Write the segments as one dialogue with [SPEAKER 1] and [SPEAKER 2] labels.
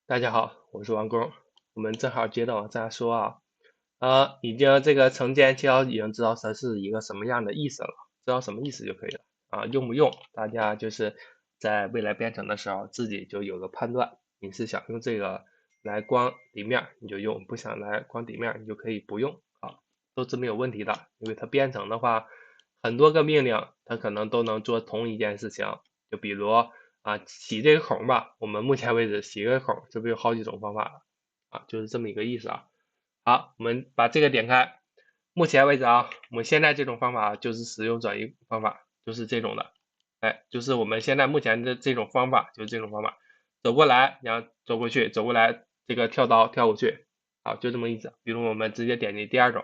[SPEAKER 1] 大家好，我是王工。我们正好接着往下说啊，已经这个承前启后已经知道它是一个什么样的意思了，知道什么意思就可以了啊。用不用，大家就是在未来编程的时候自己就有个判断。你是想用这个来光底面你就用，不想来光底面你就可以不用啊，都是没有问题的。因为它编程的话，很多个命令它可能都能做同一件事情，就比如洗这个孔吧，我们目前为止洗个孔，这不有好几种方法了啊，就是这么一个意思啊。好，我们把这个点开，目前为止啊，我们现在这种方法就是使用转移方法，就是这种的，就是我们现在目前的这种方法，就是这种方法，走过来，然后走过去，走过来，这个跳刀跳过去，好，就这么意思。比如我们直接点击第二种，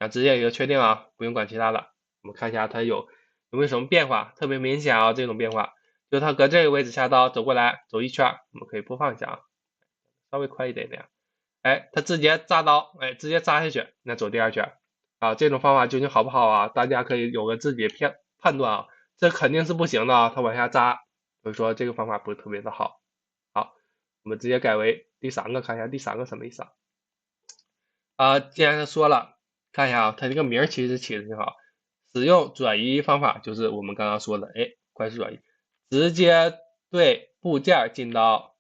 [SPEAKER 1] 然后直接一个确定啊，不用管其他的。我们看一下它有没有什么变化，特别明显啊，这种变化。就它搁这个位置下刀走过来，走一圈，我们可以播放一下啊，稍微快一点点。它直接扎刀，直接扎下去，那走第二圈啊。这种方法究竟好不好啊？大家可以有个自己的判断啊。这肯定是不行的啊，它往下扎，所以说这个方法不是特别的好。好，我们直接改为第三个，看一下第三个什么意思既然他说了，看一下啊，它这个名其实起的挺好。使用转移方法就是我们刚刚说的，快速转移，直接对部件进刀，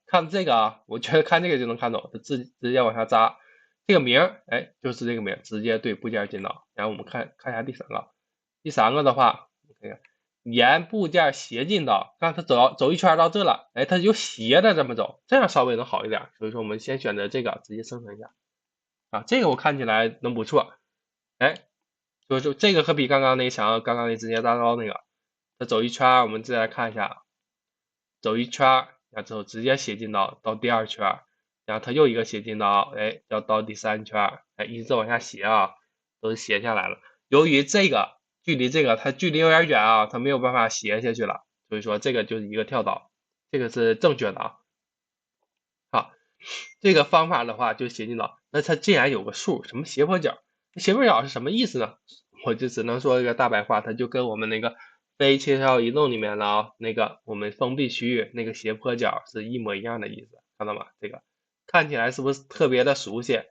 [SPEAKER 1] 看这个啊，我觉得看这个就能看懂，它直接往下扎，这个名就是这个名，直接对部件进刀。然后我们看一下第三个，第三个的话，看看沿部件斜进刀，看它走一圈到这了，它就斜着这么走，这样稍微能好一点。所以说我们先选择这个，直接生成一下啊，这个我看起来能不错，就这个可比刚刚那强，刚刚那直接大刀那个，它走一圈，我们再来看一下，走一圈，然后之后直接斜进到第二圈，然后它又一个斜进刀，要到第三圈，一直往下斜啊，都是斜下来了。由于这个距离它距离有点远啊，它没有办法斜下去了，所以说这个就是一个跳刀，这个是正确的啊。好，这个方法的话就斜进刀，那它既然有个数，什么斜坡角，斜坡角是什么意思呢？我就只能说一个大白话，它就跟我们那个非切条移动里面的那个我们封闭区域那个斜坡角是一模一样的意思，看到吗？这个看起来是不是特别的熟悉？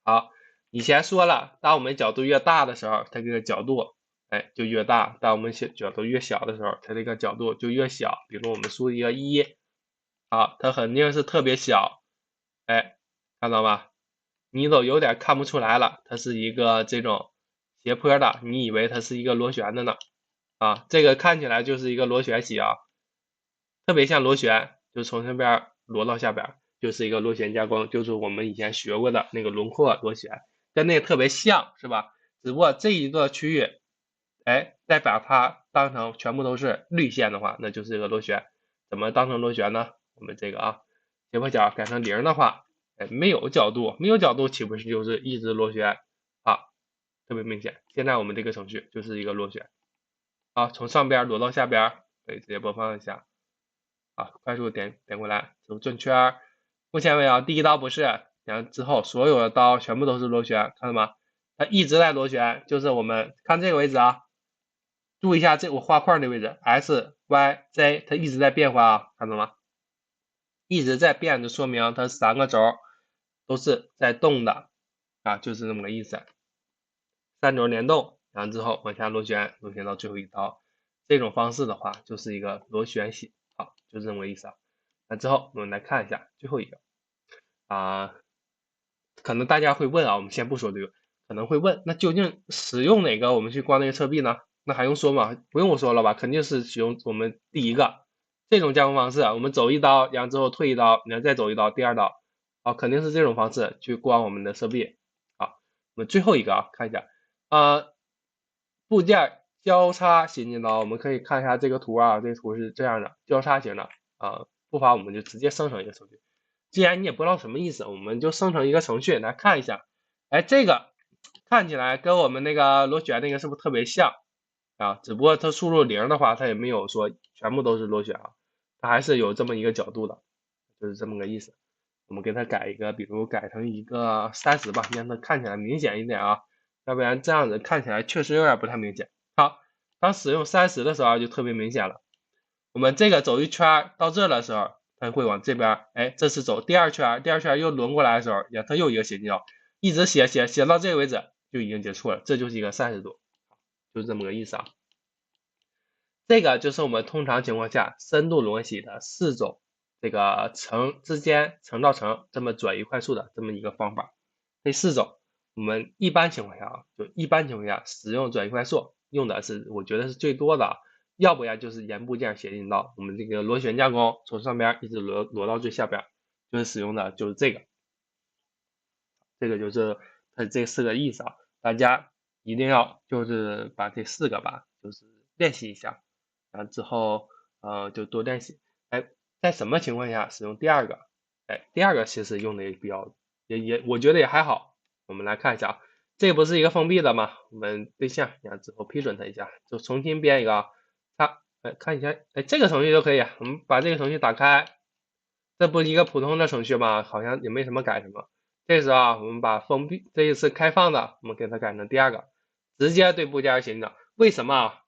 [SPEAKER 1] 好，以前说了，当我们角度越大的时候，它这个角度就越大；当我们角度越小的时候，它这个角度就越小。比如我们输一个1，好，它肯定是特别小，看到吗？你都有点看不出来了，它是一个这种斜坡的，你以为它是一个螺旋的呢？这个看起来就是一个螺旋形啊，特别像螺旋，就从上边螺到下边，就是一个螺旋加工，就是我们以前学过的那个轮廓螺旋，跟那个特别像，是吧？只不过这一个区域，再把它当成全部都是绿线的话，那就是一个螺旋。怎么当成螺旋呢？我们这个斜坡角改成0的话，没有角度，没有角度岂不是就是一直螺旋啊？特别明显。现在我们这个程序就是一个螺旋，从上边螺到下边，可以直接播放一下。快速点过来，走转圈。目前为止，第一刀不是，然后之后所有的刀全部都是螺旋，看到吗？它一直在螺旋，就是我们看这个位置啊，注意一下我画框的位置 S Y Z，它一直在变化啊，看到吗？一直在变，就说明它3个轴都是在动的就是这么个意思。3轴联动，然后之后往下螺旋，螺旋到最后一刀。这种方式的话，就是一个螺旋形，就是这么个意思啊。那之后我们来看一下最后一个可能大家会问我们先不说这个，可能会问，那究竟使用哪个我们去光那个测壁呢？那还用说吗？不用我说了吧，肯定是使用我们第一个这种加工方式，我们走一刀，然后之后退一刀，然后再走一刀，第二刀，肯定是这种方式去光我们的设壁。我们最后一个看一下部件交叉斜进刀，我们可以看一下这个图这个图是这样的，交叉型的不妨我们就直接生成一个程序。既然你也不知道什么意思，我们就生成一个程序来看一下。这个看起来跟我们那个螺旋那个是不是特别像只不过它输入0的话，它也没有说全部都是螺旋它还是有这么一个角度的，就是这么个意思。我们给它改一个，比如改成一个30吧，让它看起来明显一点要不然这样子看起来确实有点不太明显。好，当使用30的时候就特别明显了。我们这个走一圈到这的时候，它会往这边，哎，这次走第二圈，第二圈又轮过来的时候，它又一个斜进角，一直写到这个位置就已经结束了，这就是一个30度，就是这么个意思啊。这个就是我们通常情况下深度轮洗的4种这个层之间层到层这么转移快速的这么一个方法。这4种我们一般情况下啊，就一般情况下使用转移快速用的是我觉得是最多的啊，要不然就是沿部件斜进刀，我们这个螺旋加工从上边一直螺到最下边，就是使用的就是这个。这个就是它这4个意思啊，大家一定要就是把这4个吧，就是练习一下。之后就多练习。哎，在什么情况下使用第二个？哎，第二个其实用的也比较我觉得也还好。我们来看一下啊，这不是一个封闭的吗？我们对象然后之后批准它一下，就重新编一个啊。看一下，哎，这个程序就可以，我们把这个程序打开，这不是一个普通的程序吗？好像也没什么改什么。这时候啊，我们把封闭这一次开放的，我们给它改成第二个，直接对部件行的。为什么啊？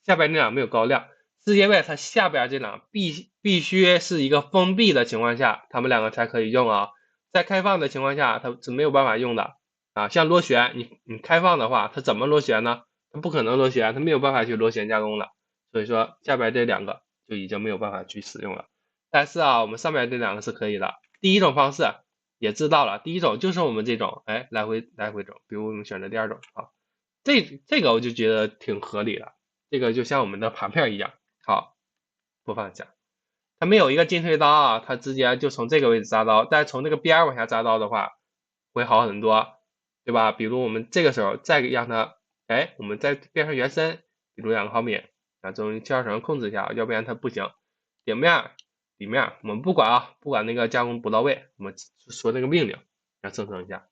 [SPEAKER 1] 下边这两没有高亮，是因为它下边这两必须是一个封闭的情况下，它们两个才可以用啊。在开放的情况下，它是没有办法用的啊。像螺旋，你开放的话，它怎么螺旋呢？它不可能螺旋，它没有办法去螺旋加工的。所以说下边这两个就已经没有办法去使用了。但是啊，我们上面这两个是可以的。第一种方式也知道了，第一种就是我们这种，哎，来回走。比如我们选择第二种啊，这个我就觉得挺合理的。这个就像我们的盘片一样。好，播放一下，它没有一个进退刀啊，它直接就从这个位置扎刀，但从这个边往下扎刀的话，会好很多，对吧？比如我们这个时候再让它，哎，我们再变成原身，比如2毫米，从切割层控制一下，要不然它不行。顶面、底面，我们不管啊，不管那个加工不到位，我们说那个命令，要生成一下。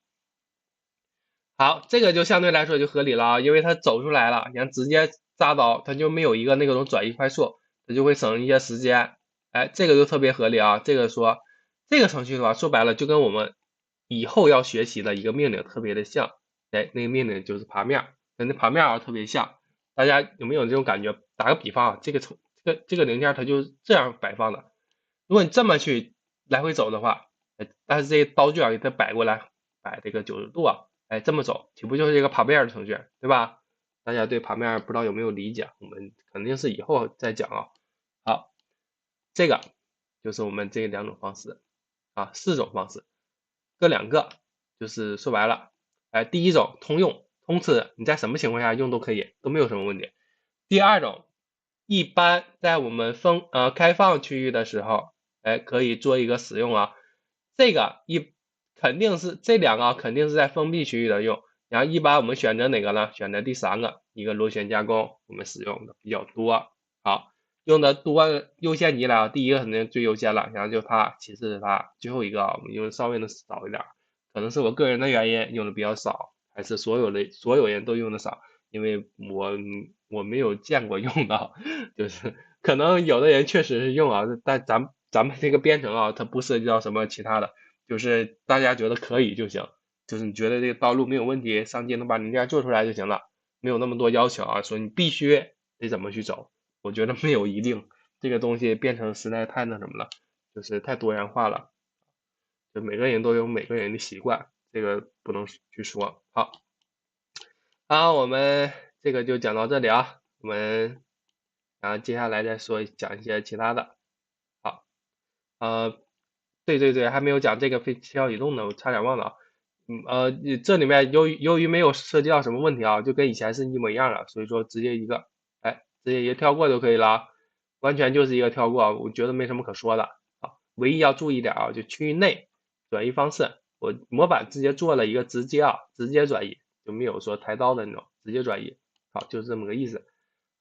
[SPEAKER 1] 好，这个就相对来说就合理了啊，因为它走出来了，你看直接扎刀，它就没有一个那种转移快速，它就会省一些时间。哎，这个就特别合理啊。这个这个程序的话，说白了就跟我们以后要学习的一个命令特别的像。哎，那个命令就是爬面，跟那爬面啊特别像。大家有没有这种感觉？打个比方啊，这个零件它就这样摆放的。如果你这么去来回走的话，但是这个刀具啊给它摆过来，摆这个90度啊。哎，这么走，岂不就是一个爬面的程序，对吧？大家对爬面不知道有没有理解？我们肯定是以后再讲啊。好，这个就是我们这2种方式啊，4种方式，各2个，就是说白了，哎，第一种通用通吃，你在什么情况下用都可以，都没有什么问题。第二种，一般在我们开放区域的时候，哎，可以做一个使用啊。这个肯定是这2个肯定是在封闭区域的用，然后一般我们选择哪个呢？选择第3个，一个螺旋加工，我们使用的比较多。好，用的多优先级来啊，第一个肯定最优先了，然后就它，其次是它，最后一个我们用稍微的少一点，可能是我个人的原因用的比较少，还是所有人都用的少，因为我没有见过用的，就是可能有的人确实是用啊，但咱们这个编程啊，它不涉及到什么其他的。就是大家觉得可以就行，就是你觉得这个道路没有问题，上机能把零件做出来就行了，没有那么多要求啊，说你必须得怎么去走，我觉得没有一定，这个东西变成实在太那什么了，就是太多元化了，就每个人都有每个人的习惯，这个不能去说。好，我们这个就讲到这里啊，我们然后接下来再讲一些其他的。好，对，还没有讲这个非七号移动呢，我差点忘了啊。这里面由于没有涉及到什么问题啊，就跟以前是一模一样的，所以说直接直接跳过就可以了，完全就是一个跳过，我觉得没什么可说的啊。唯一要注意点啊，就区域内转移方式，我模板直接做了一个直接转移，就没有说抬刀的那种直接转移。好，就是这么个意思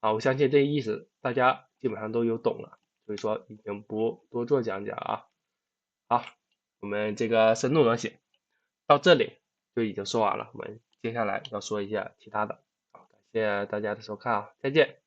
[SPEAKER 1] 啊。我相信这意思大家基本上都有懂了，所以说已经不多做讲解啊。好，我们这个深度描写到这里就已经说完了，我们接下来要说一下其他的。好，感谢大家的收看啊，再见。